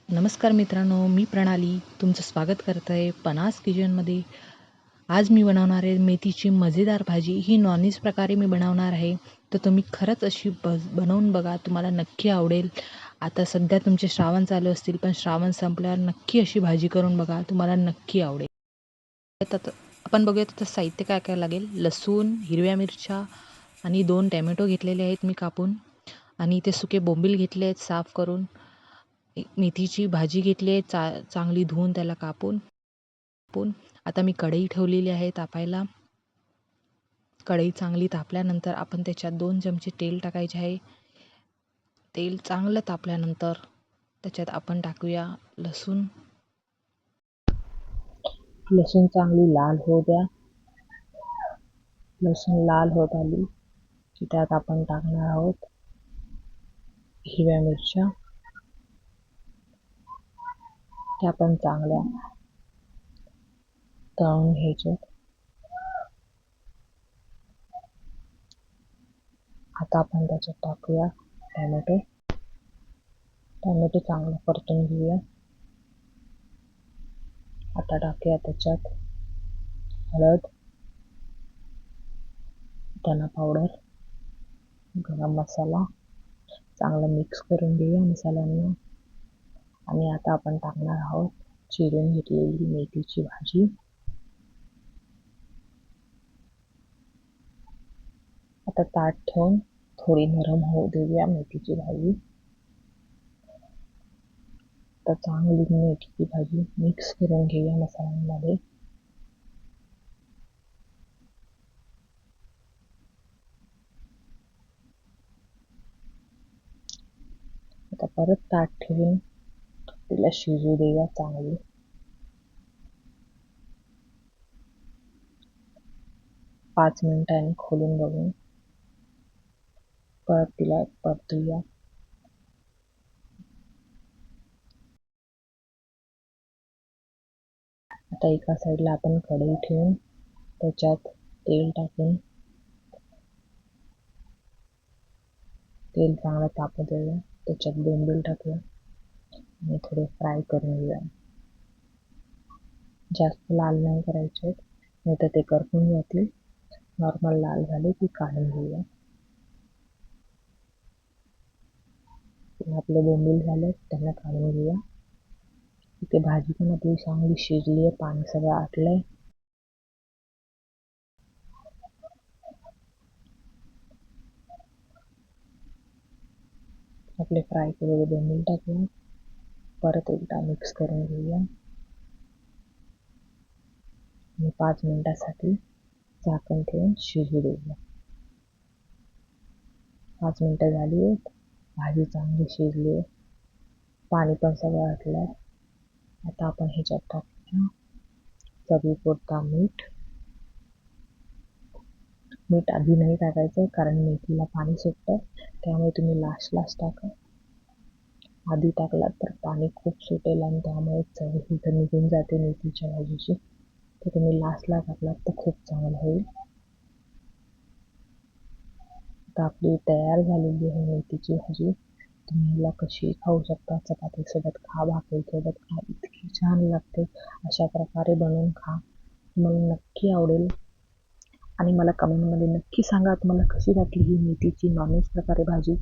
नमस्कार मित्रांनो, मी प्रणाली तुमचं स्वागत करत आहे पनास किचनमध्ये. आज मी बनवणार आहे मेथीची मजेदार भाजी. ही नॉनव्हेज प्रकारे मी बनवणार आहे, तर तुम्ही खरंच अशी बनवून बघा, तुम्हाला नक्की आवडेल. आता सध्या तुमचे श्रावण चालू असतील, पण श्रावण संपल्यावर नक्की अशी भाजी करून बघा, तुम्हाला नक्की आवडेल. आता आपण बघूया तर साहित्य काय काय लागेल. लसूण, हिरव्या मिरच्या आणि 2 टॅमॅटो घेतलेले आहेत मी कापून, आणि ते सुके बोंबील घेतले आहेत साफ करून. मेथीची भाजी घेतली आहे चांगली धुवून त्याला कापून. आता मी कढई ठेवलेली आहे तापायला. कढई चांगली तापल्यानंतर आपण त्याच्यात 2 चमचे तेल टाकायचे आहे. तेल चांगलं तापल्यानंतर त्याच्यात आपण टाकूया लसूण. लसूण चांगली लाल होऊ द्या. लसूण लाल होत आली की त्यात आपण टाकणार आहोत हिरव्या मिरच्या. त्या पण चांगल्या तळून घ्यायच्या. आता आपण त्याच्यात टाकूया टॅमॅटो. टॅमॅटो चांगलं परतून घेऊया. आता टाकूया त्याच्यात हळद, धना पावडर, गरम मसाला. चांगलं मिक्स करून घेऊया मसाल्यांना. आणि आता आपण टाकणार आहोत चिरून घेतलेली मेथीची भाजी. आता ताट ठेवून थोडी नरम होऊ देऊया मेथीची भाजी. तर चांगली मेथीची भाजी मिक्स करून घेऊया मसाल्यांमध्ये. आता परत ताट ठेवून तिला शिजू देऊया चांगली. 5 मिनिटांनी खोलून बघून परत तिला परतूया. आता एका साईडला आपण कढई ठेवून त्याच्यात तेल टाकून तेल चांगलं तापू देऊया. त्याच्यात बोंबील टाकूया आणि थोडे फ्राय करून घेऊया. जास्त लाल नाही करायचे, नाही तर ते करपून जातील. नॉर्मल लाल झाले की काढून घेऊया. आपले बोंबील झाले त्यांना काढून घेऊया. इथे भाजी पण आपली चांगली शिजली आहे, पाणी सगळं आटलंय. आपले फ्राय केलेले बोंबील टाकूया. परत एकदा मिक्स करून घेऊया आणि 5 मिनिटासाठी झाकण ठेवून शिजू देऊया. 5 मिनिटं झाली आहेत. भाजी चांगली शिजली आहे, पाणी पण सगळं आटलंय. आता आपण ह्याच्यात टाकूया चवीपुरता मीठ. मीठ आधी नाही टाकायचं, कारण मेथीला पाणी सुटतं, त्यामुळे तुम्ही लास्ट टाका. आधी टाकलात तर पाणी खूप सुटेल आणि त्यामुळे चव इथं निघून जाते मेथीच्या भाजीची. तर तुम्ही लास्टला टाकलात तर खूप चांगलं होईल. आता आपली तयार झालेली आहे मेथीची भाजी. तुम्ही हिला कशी खाऊ शकता, चपातीसोबत खा, भाकरीसोबत खा, इतकी छान लागते. अशा प्रकारे बनवून खा, तुम्हाला नक्की आवडेल. आणि मला कमेंटमध्ये नक्की सांगा तुम्हाला कशी वाटली ही मेथीची नॉनव्हेज प्रकारे भाजी.